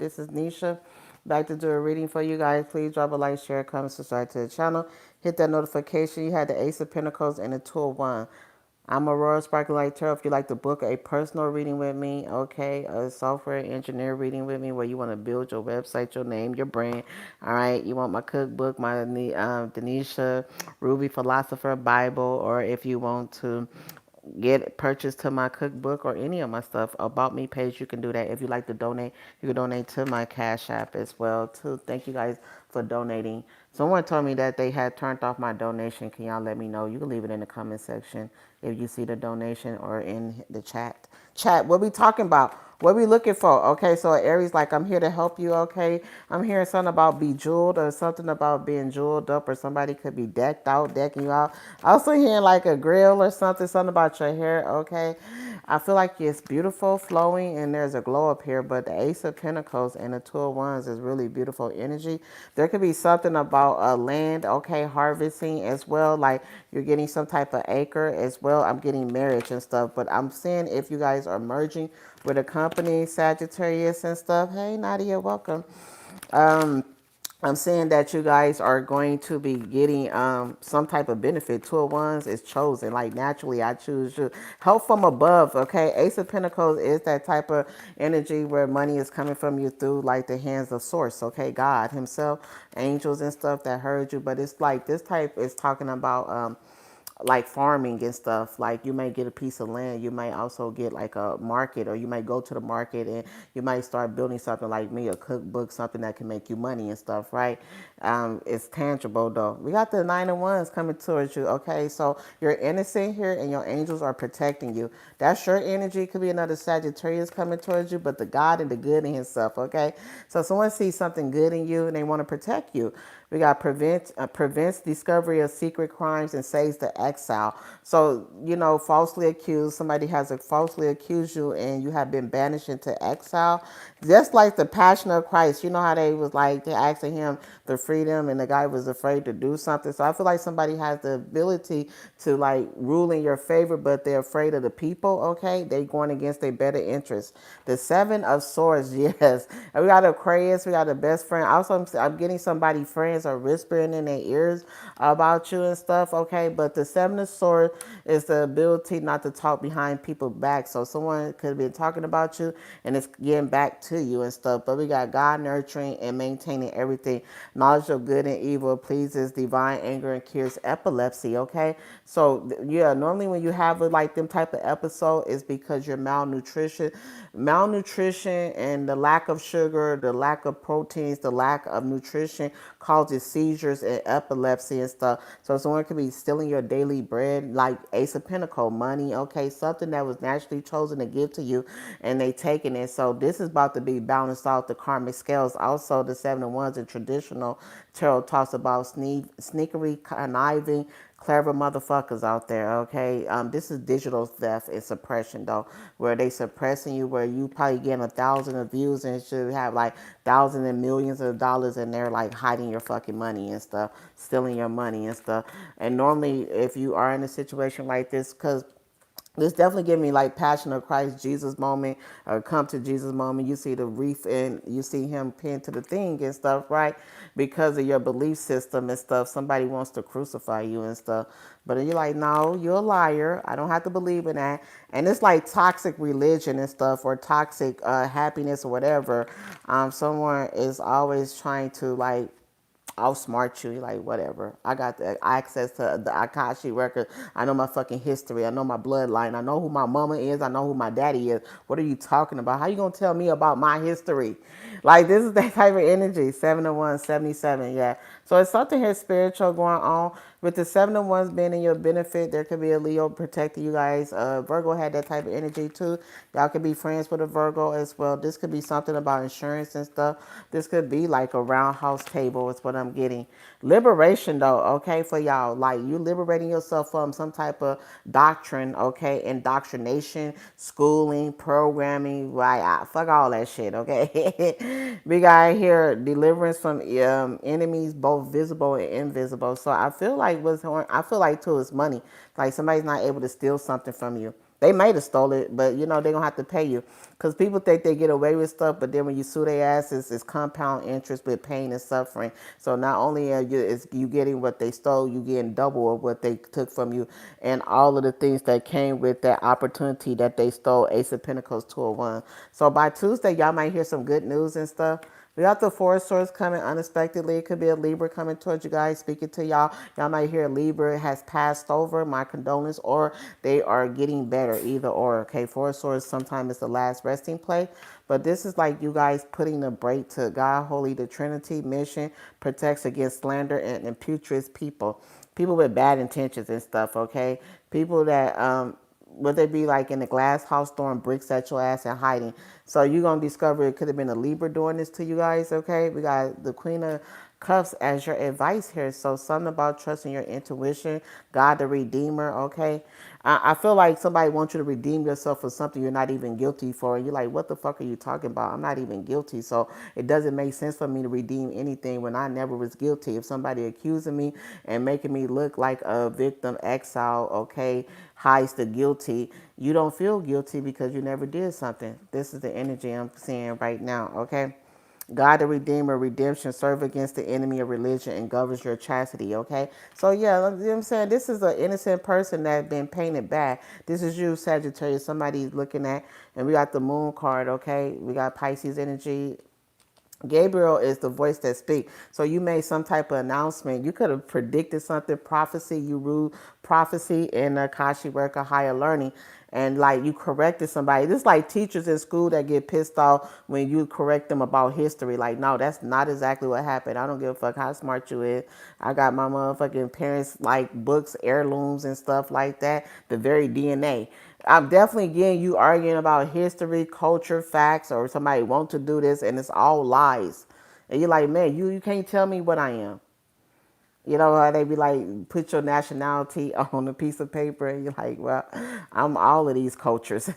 This is Nisha. Back to do a reading for you guys. Please drop a like, share, comment, subscribe to the channel. Hit that notification. You had the Ace of Pentacles and the Two of Wands. I'm Aurora Sparkling Light Tarot. If you'd like to book a personal reading with me, okay, a software engineer reading with me where you want to build your website, your name, your brand, all right, you want my cookbook, my Denisha Ruby Philosopher Bible, or if you want to get purchase to my cookbook or any of my stuff about me page, you can do that. If you like to donate, you can donate to my Cash App as well too. Thank you guys for donating. Someone told me that they had turned off my donation. Can y'all let me know? You can leave it in the comment section if you see the donation or in the chat. What we talking about? What we looking for? Okay, so Aries, like, I'm here to help you. Okay, I'm hearing something about bejeweled or something about being jeweled up, or somebody could be decked out, decking you out. Also hearing like a grill or something about your hair. Okay, I feel like it's beautiful, flowing, and there's a glow up here. But the Ace of Pentacles and the Two of Wands is really beautiful energy. There could be something about land, okay, harvesting as well. Like you're getting some type of acre as well. I'm getting marriage and stuff. But I'm saying if you guys are merging with a company, Sagittarius and stuff. Hey, Nadia, welcome. Um, I'm saying that you guys are going to be getting some type of benefit. Two of Wands is chosen. Like naturally, I choose you. Help from above, okay? Ace of Pentacles is that type of energy where money is coming from you through like the hands of source, okay? God himself, angels and stuff that heard you. But it's like this type is talking about like farming and stuff. Like you may get a piece of land, you might also get like a market, or you might go to the market and you might start building something like me, a cookbook, something that can make you money and stuff, right? It's tangible though. We got the Nine of Wands coming towards you, okay? So you're innocent here and your angels are protecting you. That's your energy. Could be another Sagittarius coming towards you, but the God and the good in himself, okay? So someone sees something good in you and they want to protect you. We got prevents discovery of secret crimes and saves the exile. So, you know, falsely accused, somebody has falsely accused you and you have been banished into exile. Just like the Passion of Christ, you know how they was like, they asking him the freedom and the guy was afraid to do something. So I feel like somebody has the ability to like rule in your favor, but they're afraid of the people, okay? They going against their better interests. The Seven of Swords, yes. And we got Aquarius, we got a best friend. Also, I'm getting somebody friends are whispering in their ears about you and stuff, okay? But the Seven of Swords is the ability not to talk behind people's back. So someone could have been talking about you and it's getting back to you and stuff. But we got God nurturing and maintaining everything. Knowledge of good and evil pleases divine anger and cures epilepsy, okay? So yeah, normally when you have like them type of episode is because you're malnutrition and the lack of sugar, the lack of proteins, the lack of nutrition causes seizures and epilepsy and stuff. So someone could be stealing your daily bread, like Ace of Pentacle, money, okay, something that was naturally chosen to give to you and they taking it. So this is about to be balanced out the karmic scales. Also the Seven of Wands in traditional tarot talks about sneakery, conniving, clever motherfuckers out there, okay? This is digital theft and suppression, though, where they suppressing you, where you probably getting 1,000 views and should have like thousands and millions of dollars, and they're like hiding your fucking money and stuff, stealing your money and stuff. And normally, if you are in a situation like this, because this definitely give me like Passion of Christ, Jesus moment, or come to Jesus moment. You see the wreath and you see him pinned to the thing and stuff, right? Because of your belief system and stuff. Somebody wants to crucify you and stuff. But you're like, no, you're a liar. I don't have to believe in that. And it's like toxic religion and stuff, or toxic happiness or whatever. Someone is always trying to like outsmart you. You're like, whatever. I got the access to the Akashi record. I know my fucking history. I know my bloodline. I know who my mama is. I know who my daddy is. What are you talking about? How you gonna tell me about my history? Like, this is that type of energy. 701, 77, yeah. So it's something here spiritual going on. With the Seven of Wands being in your benefit, there could be a Leo protecting you guys. Virgo had that type of energy too. Y'all could be friends with a Virgo as well. This could be something about insurance and stuff. This could be like a roundhouse table is what I'm getting. Liberation though, okay, for y'all. Like you liberating yourself from some type of doctrine, okay, indoctrination, schooling, programming, right? Fuck all that shit, okay? We got here deliverance from enemies, both visible and invisible. So I feel like I feel like too is money. Like somebody's not able to steal something from you. They might have stole it, but you know they're gonna have to pay you because people think they get away with stuff, but then when you sue their asses, it's compound interest with pain and suffering. So not only are you is you getting what they stole, you getting double of what they took from you, and all of the things that came with that opportunity that they stole. Ace of Pentacles, 201. So by Tuesday, y'all might hear some good news and stuff. We got the Forest Source coming unexpectedly. It could be a Libra coming towards you guys, speaking to y'all. Y'all might hear Libra has passed over. My condolence, or they are getting better. Either or. Okay, Forest Source sometimes it's the last resting place, but this is like you guys putting a break to God, Holy, the Trinity mission protects against slander and impetuous people, people with bad intentions and stuff. Okay, people that would they be like in the glass house throwing bricks at your ass and hiding? So you're gonna discover it could have been a Libra doing this to you guys. Okay, we got the Queen of Cups as your advice here. So something about trusting your intuition, God the Redeemer. Okay, I feel like somebody wants you to redeem yourself for something you're not even guilty for, and you're like, what the fuck are you talking about? I'm not even guilty, so it doesn't make sense for me to redeem anything when I never was guilty. If somebody accusing me and making me look like a victim, exile, okay, hides the guilty, you don't feel guilty because you never did something. This is the energy I'm seeing right now, okay? God the Redeemer, redemption, serve against the enemy of religion and governs your chastity, okay? So yeah, you know what I'm saying? This is an innocent person that been painted bad. This is you, Sagittarius, somebody's looking at, and we got the moon card, okay? We got Pisces energy. Gabriel is the voice that speaks. So you made some type of announcement. You could have predicted something, prophecy. You ruled prophecy in Akashi work of higher learning. And like you corrected somebody. This is like teachers in school that get pissed off when you correct them about history. Like, no, that's not exactly what happened. I don't give a fuck how smart you is. I got my motherfucking parents like books, heirlooms and stuff like that. The very DNA. I'm definitely getting you arguing about history, culture, facts, or somebody want to do this, and it's all lies. And you're like, man, you can't tell me what I am. You know how they be like, put your nationality on a piece of paper, and you're like, well, I'm all of these cultures.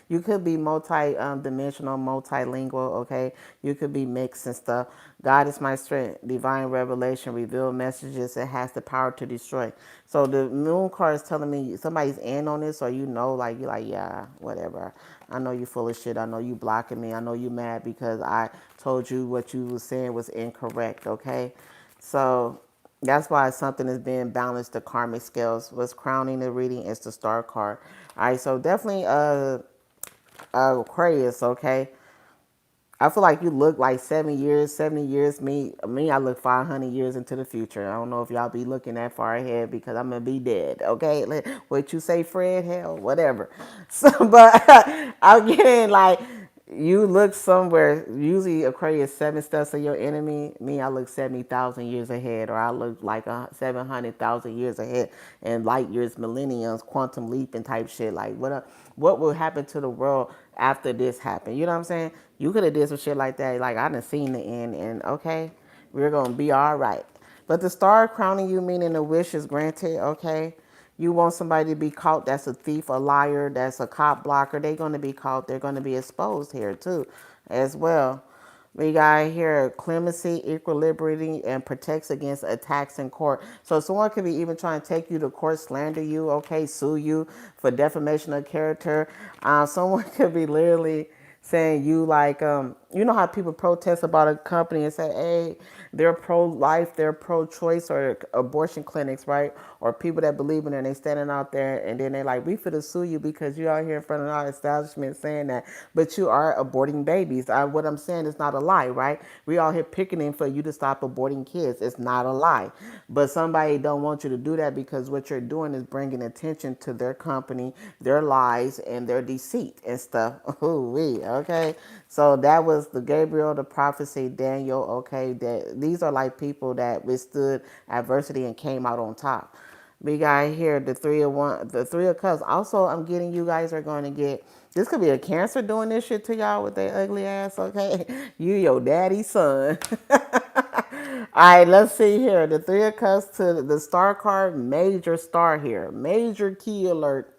You could be multi-dimensional, multilingual, okay? You could be mixed and stuff. God is my strength. Divine revelation, reveal messages. It has the power to destroy. So the moon card is telling me somebody's in on this, or you know, like, you're like, yeah, whatever. I know you full of shit. I know you blocking me. I know you mad because I told you what you was saying was incorrect, okay? So that's why something is being balanced. The karmic scales. What's crowning the reading is the star card. All right, so definitely Aquarius, okay? I feel like you look like 7 years, 70 years. Me, I look 500 years into the future. I don't know if y'all be looking that far ahead because I'm gonna be dead. Okay, what you say, Fred? Hell, whatever. So, but I'm getting like you look somewhere. Usually, Aquarius 7 steps of your enemy. Me, I look 70,000 years ahead, or I look like 700,000 years ahead, and light years, millenniums, quantum leaping type shit. Like what will happen to the world after this happened? You know what I'm saying? You could have did some shit like that. Like I done seen the end, and okay, we're gonna be all right. But the star crowning you, meaning the wish is granted. Okay, you want somebody to be caught that's a thief, a liar, that's a cop blocker. They're gonna be caught. They're gonna be exposed here too, as well. We got here clemency, equilibrium, and protects against attacks in court. So someone could be even trying to take you to court, slander you, okay, sue you for defamation of character. Someone could be literally saying you like you know how people protest about a company and say, hey, they're pro-life, they're pro-choice, or abortion clinics, right? Or people that believe in it, and they standing out there, and then they like, we finna sue you because you out here in front of our establishment saying that, but you are aborting babies. What I'm saying is not a lie, right? We all here picketing for you to stop aborting kids. It's not a lie, but somebody don't want you to do that because what you're doing is bringing attention to their company, their lies, and their deceit and stuff. Ooh, okay. So that was the Gabriel, the prophecy, Daniel. Okay, that these are like people that withstood adversity and came out on top. We got here the the 3 of Cups. Also, I'm getting you guys are going to get. This could be a Cancer doing this shit to y'all with their ugly ass. Okay, you your daddy's son. All right, let's see here. The 3 of Cups to the star card. Major star here. Major key alert.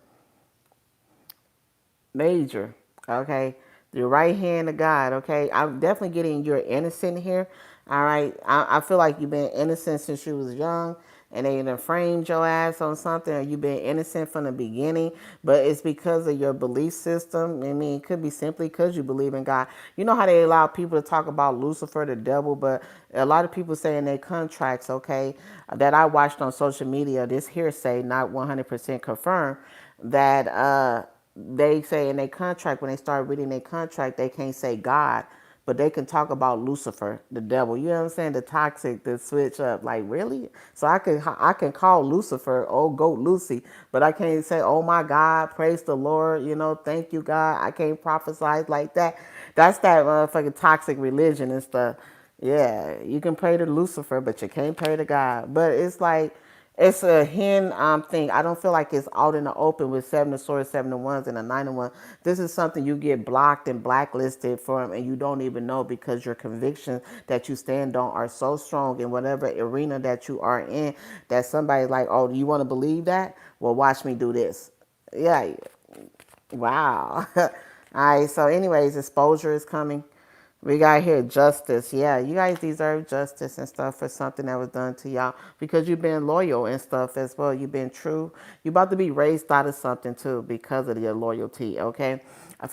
Major. Okay. The right hand of God. Okay. I'm definitely getting you're innocent here. All right. I feel like you've been innocent since you was young. and they done framed your ass on something, or you been innocent from the beginning, but it's because of your belief system. I mean, it could be simply because you believe in God. You know how they allow people to talk about Lucifer, the devil, but a lot of people say in their contracts, okay, that I watched on social media, this hearsay, not 100% confirmed, that they say in their contract, when they start reading their contract, they can't say God, but they can talk about Lucifer, the devil. You know what I'm saying? The toxic, the switch up. Like, really? So I can call Lucifer, oh goat Lucy, but I can't say, oh my God, praise the Lord, thank you God. I can't prophesy like that. That's that motherfucking toxic religion and stuff. Yeah, you can pray to Lucifer, but you can't pray to God. But it's like it's a hidden thing. I don't feel like it's out in the open with seven of swords, seven of wands, and a nine of wands. This is something you get blocked and blacklisted from, and you don't even know because your convictions that you stand on are so strong in whatever arena that you are in that somebody's like, oh, do you want to believe that? Well, watch me do this. Yeah. Wow. All right. So, anyways, exposure is coming. We got here justice. Yeah, you guys deserve justice and stuff for something that was done to y'all because you've been loyal and stuff as well. You've been true. You're about to be raised out of something too because of your loyalty, okay?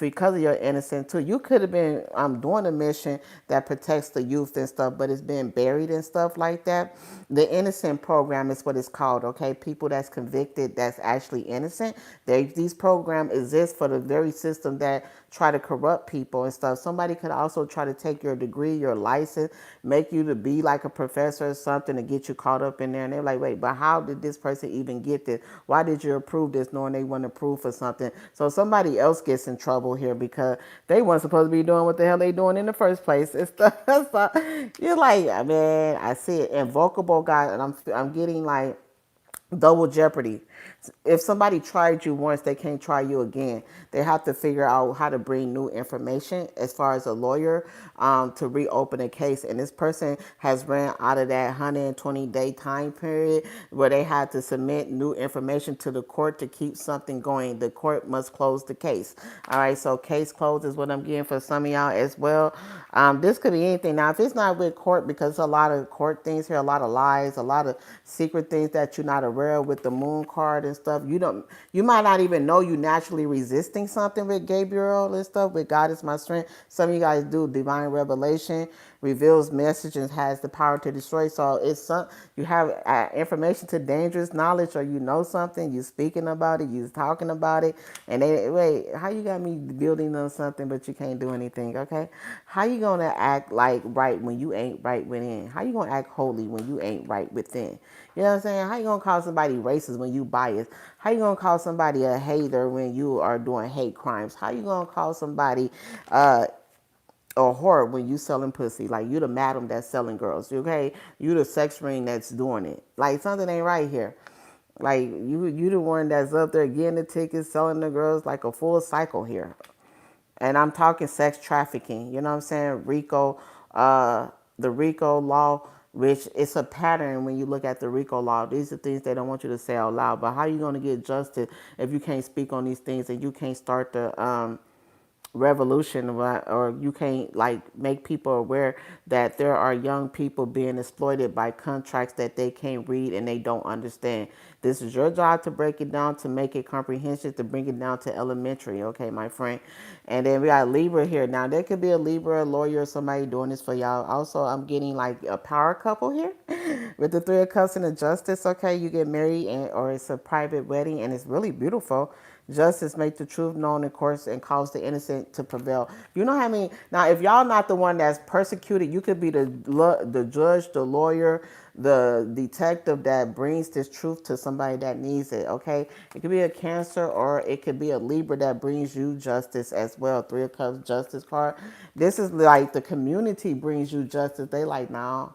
Because of your innocence too. You could have been doing a mission that protects the youth and stuff, but it's been buried and stuff like that. The innocent program is what it's called, okay? People that's convicted that's actually innocent. These programs exist for the very system that try to corrupt people and stuff. Somebody could also try to take your degree, your license, make you to be like a professor or something to get you caught up in there. And they're like, wait, but how did this person even get this? Why did you approve this knowing they weren't approved for something? So somebody else gets in trouble here because they weren't supposed to be doing what the hell they doing in the first place. It's so you're like, man, I see it. Invocable God, and I'm getting like double jeopardy. If somebody tried you once, they can't try you again. They have to figure out how to bring new information as far as a lawyer to reopen a case. And this person has ran out of that 120-day time period where they had to submit new information to the court to keep something going. The court must close the case. All right, so case closed is what I'm getting for some of y'all as well. This could be anything. Now, if it's not with court, because a lot of court things here, a lot of lies, a lot of secret things that you're not aware of with the moon card and stuff. You might not even know you naturally resisting something with Gabriel and stuff. With God is my strength. Some of you guys do divine revelation, reveals messages, has the power to destroy. So it's you have information to dangerous knowledge, or you know something, you speaking about it, you talking about it, and they wait. How you got me building on something, but you can't do anything? Okay, how you gonna act like right when you ain't right within? How you gonna act holy when you ain't right within? You know what I'm saying? How you gonna call somebody racist when you biased? How you gonna call somebody a hater when you are doing hate crimes? How you gonna call somebody a whore when you selling pussy? Like, you the madam that's selling girls, okay? You the sex ring that's doing it. Like, something ain't right here. Like, you the one that's up there getting the tickets, selling the girls, like a full cycle here. And I'm talking sex trafficking. You know what I'm saying? RICO, the RICO law, which it's a pattern when you look at the RICO law. These are things they don't want you to say out loud. But how are you going to get justice if you can't speak on these things and you can't start the revolution, or you can't like make people aware that there are young people being exploited by contracts that they can't read and they don't understand? This is your job to break it down, to make it comprehensive, to bring it down to elementary, okay, my friend? And then we got Libra here. Now, there could be a Libra, a lawyer, or somebody doing this for y'all. Also, I'm getting like a power couple here with the Three of Cups and the Justice, okay? You get married, or it's a private wedding, and it's really beautiful. Justice make the truth known, of course, and cause the innocent to prevail. You know how I mean? Now, if y'all not the one that's persecuted, you could be the judge, the lawyer, the detective that brings this truth to somebody that needs it, okay? It could be a Cancer, or it could be a Libra that brings you justice as well. Three of Cups justice card. This is like the community brings you justice. They like, nah,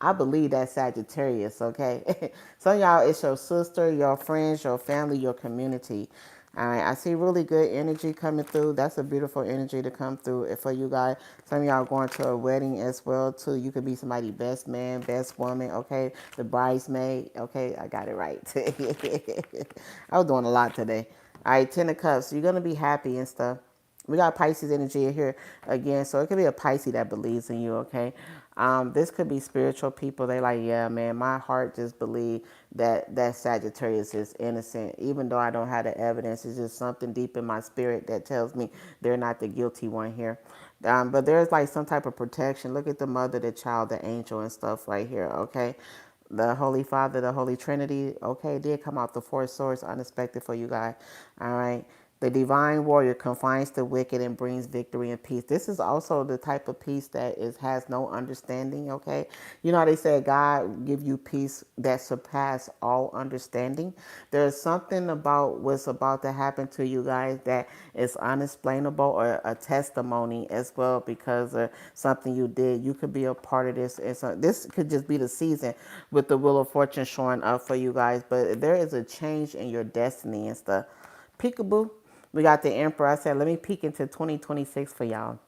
I believe that's Sagittarius, okay? Some of y'all, it's your sister, your friends, your family, your community. All right, I see really good energy coming through. That's a beautiful energy to come through for you guys. Some of y'all going to a wedding as well, too. You could be somebody's best man, best woman, okay? The bridesmaid, okay? I got it right. I was doing a lot today. All right, Ten of Cups. You're going to be happy and stuff. We got Pisces energy in here again, so it could be a Pisces that believes in you, okay? This could be spiritual people. They like, yeah, man, my heart just believe that Sagittarius is innocent, even though I don't have the evidence. It's just something deep in my spirit that tells me they're not the guilty one here. But there's like some type of protection. Look at the mother, the child, the angel, and stuff right here, okay? The Holy Father, the Holy Trinity, okay, did come out the four swords, unexpected for you guys. All right. The divine warrior confines the wicked and brings victory and peace. This is also the type of peace that has no understanding, okay? You know how they say God give you peace that surpass all understanding? There's something about what's about to happen to you guys that is unexplainable, or a testimony as well because of something you did. You could be a part of this. And so this could just be the season with the Wheel of Fortune showing up for you guys. But there is a change in your destiny and stuff. Peekaboo. We got the Emperor. I said, let me peek into 2026 for y'all.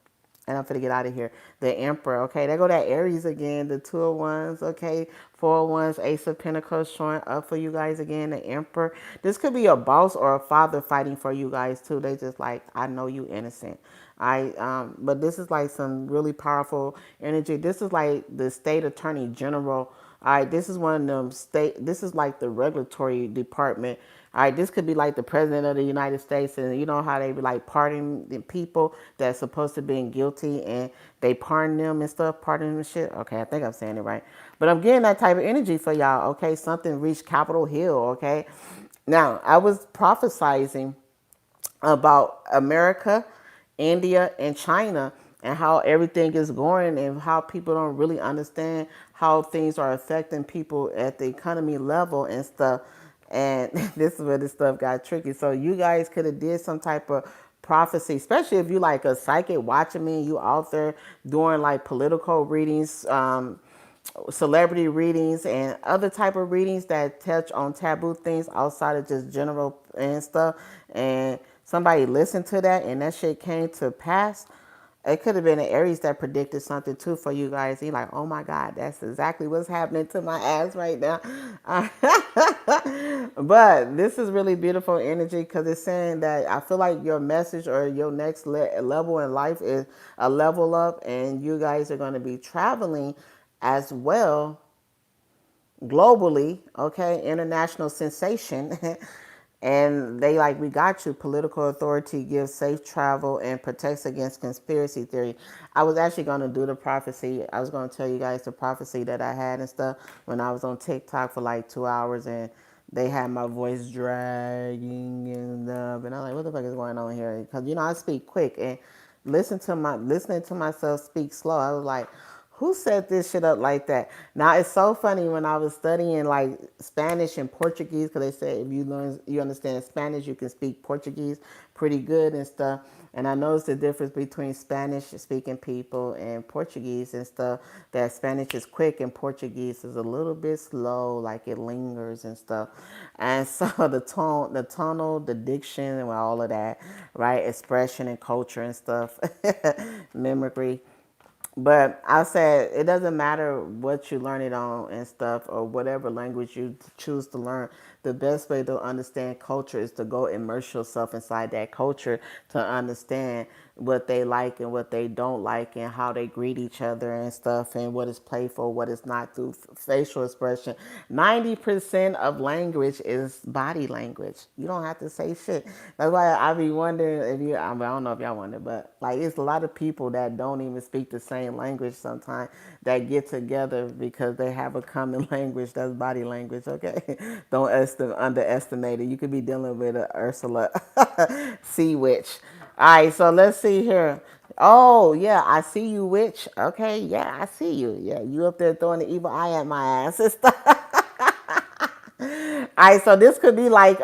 And I'm finna get out of here. The Emperor, okay. There go that Aries again. The Two of Wands, okay. Four of Wands, Ace of Pentacles showing up for you guys again. The Emperor. This could be a boss or a father fighting for you guys too. They just like, I know you innocent. But this is like some really powerful energy. This is like the state attorney general. All right, this is one of them state. This is like the regulatory department. All right, this could be like the president of the United States, and you know how they be like pardoning the people that's supposed to be guilty, and they pardon them and stuff, pardon them and shit. Okay, I think I'm saying it right, but I'm getting that type of energy for y'all. Okay, something reached Capitol Hill. Okay, now I was prophesizing about America, India, and China, and how everything is going, and how people don't really understand how things are affecting people at the economy level and stuff. And this is where this stuff got tricky. So you guys could have did some type of prophecy, especially if you like a psychic watching me, you out there doing like political readings, celebrity readings, and other type of readings that touch on taboo things outside of just general and stuff, and somebody listened to that and that shit came to pass. It could have been an Aries that predicted something too for you guys. You're like, oh my God, that's exactly what's happening to my ass right now. But this is really beautiful energy because it's saying that I feel like your message or your next level in life is a level up, and you guys are going to be traveling as well globally, okay, international sensation. And they like, we got you. Political authority gives safe travel and protects against conspiracy theory. I was actually going to do the prophecy. I was going to tell you guys the prophecy that I had and stuff when I was on TikTok for like 2 hours, and they had my voice dragging and stuff. And I'm like, what the fuck is going on here? Because, you know, I speak quick, and listening to myself speak slow, I was like, who set this shit up like that? Now it's so funny when I was studying like Spanish and Portuguese, because they say if you understand Spanish, you can speak Portuguese pretty good and stuff. And I noticed the difference between Spanish speaking people and Portuguese and stuff. That Spanish is quick and Portuguese is a little bit slow, like it lingers and stuff. And so the tonal, the diction, and all of that, right? Expression and culture and stuff, mimicry. But I said it doesn't matter what you learn it on and stuff, or whatever language you choose to learn. The best way to understand culture is to go immerse yourself inside that culture to understand what they like and what they don't like, and how they greet each other and stuff, and what is playful, what is not, through facial expression. 90% of language is body language. You don't have to say shit. That's why I be wondering if you, I don't know if y'all wonder, but like it's a lot of people that don't even speak the same language sometimes that get together because they have a common language. That's body language, okay? Don't underestimate it. You could be dealing with a Ursula sea witch. All right, so let's see here. Oh, yeah, I see you, witch. Okay, yeah, I see you. Yeah, you up there throwing the evil eye at my ass and stuff. All right, so this could be like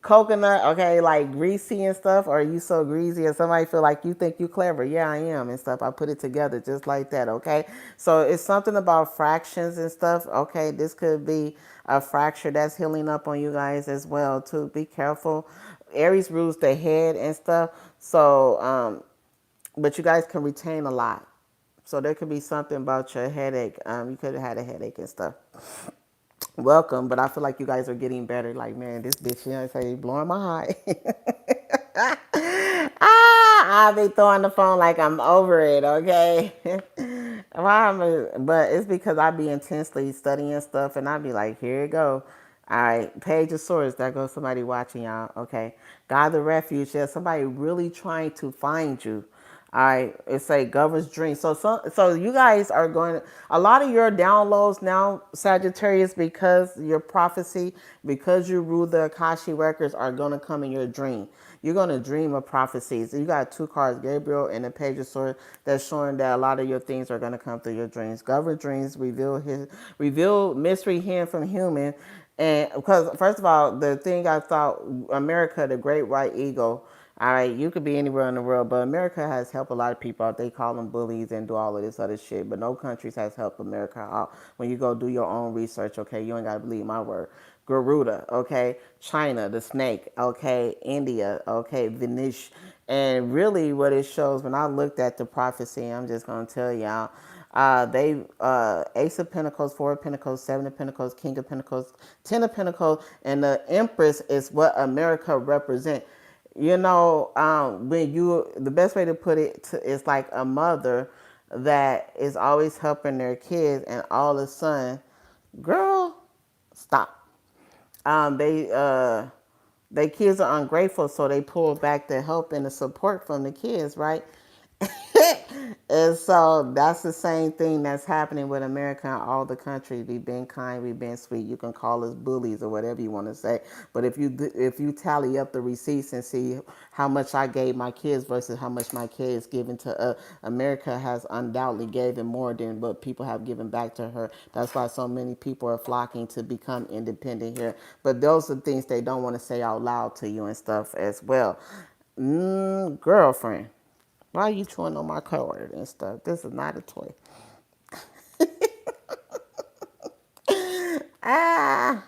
coconut, okay, like greasy and stuff, or you so greasy and somebody feel like you think you clever. Yeah, I am and stuff. I put it together just like that, okay? So it's something about fractions and stuff, okay? This could be a fracture that's healing up on you guys as well, too. Be careful. Aries rules the head and stuff, so but you guys can retain a lot. So there could be something about your headache. You could have had a headache and stuff. Welcome, but I feel like you guys are getting better. Like, man, this bitch, you know, say blowing my high. I be throwing the phone like I'm over it, okay? But it's because I be intensely studying stuff and I be like, here you go. All right, page of swords. There goes somebody watching y'all. Okay, God the refuge. There's somebody really trying to find you. All right, it's a governor's dream. So you guys are going. A lot of your downloads now, Sagittarius, because your prophecy, because you rule the Akashi records, are going to come in your dream. You're going to dream of prophecies. You got two cards, Gabriel and the Page of Swords, that's showing that a lot of your things are going to come through your dreams. Governed dreams reveal mystery hidden from human. And because first of all, the thing I thought, America, the great white eagle. All right, you could be anywhere in the world, but America has helped a lot of people out. They call them bullies and do all of this other shit, but no countries has helped America out. When you go do your own research, okay, you ain't got to believe my word. Garuda, okay, China, the snake, okay, India, okay, Vinish. And really what it shows, when I looked at the prophecy, I'm just going to tell y'all, Ace of Pentacles, Four of Pentacles, Seven of Pentacles, King of Pentacles, Ten of Pentacles, and the Empress is what America represents. You know, the best way to put it is like a mother that is always helping their kids, and all of a sudden, girl, stop. They kids are ungrateful, so they pull back the help and the support from the kids, right? And so that's the same thing that's happening with America and all the countries. We've been kind, we've been sweet. You can call us bullies or whatever you want to say, but if you tally up the receipts and see how much I gave my kids versus how much my kids given to America has undoubtedly given more than what people have given back to her. That's why so many people are flocking to become independent here. But those are things they don't want to say out loud to you and stuff as well. Girlfriend. Why are you chewing on my card and stuff? This is not a toy. Ah.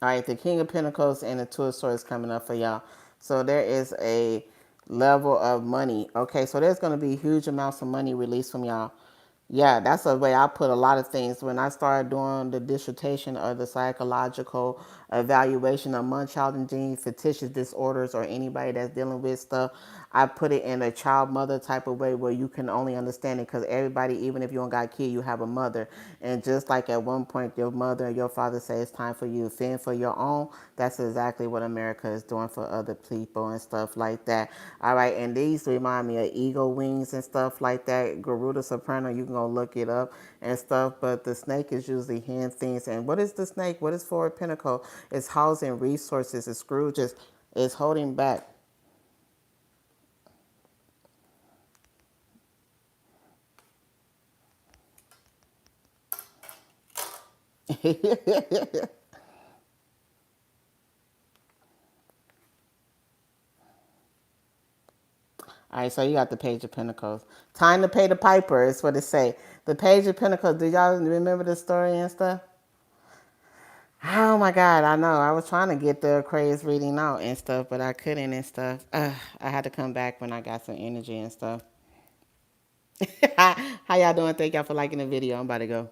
All right, the King of Pentacles and the Two of Swords coming up for y'all. So there is a level of money. Okay, so there's going to be huge amounts of money released from y'all. Yeah, that's the way I put a lot of things. When I started doing the dissertation or the psychological evaluation of Munchausen fictitious disorders or anybody that's dealing with stuff, I put it in a child mother type of way where you can only understand it because everybody, even if you don't got a kid, you have a mother. And just like at one point your mother and your father say it's time for you to fend for your own, that's exactly what America is doing for other people and stuff like that. All right, and these remind me of eagle wings and stuff like that. Garuda Soprano, you can go look it up and stuff. But the snake is usually hidden things. And what is the snake? What is Four of Pentacles? It's housing resources. It's Scrooge's. It's holding back. All right, so you got the Page of Pentacles. Time to pay the piper is what it say. The Page of Pentacles. Do y'all remember the story and stuff? Oh my God, I know. I was trying to get the craze reading out and stuff, but I couldn't and stuff. I had to come back when I got some energy and stuff. How y'all doing? Thank y'all for liking the video. I'm about to go.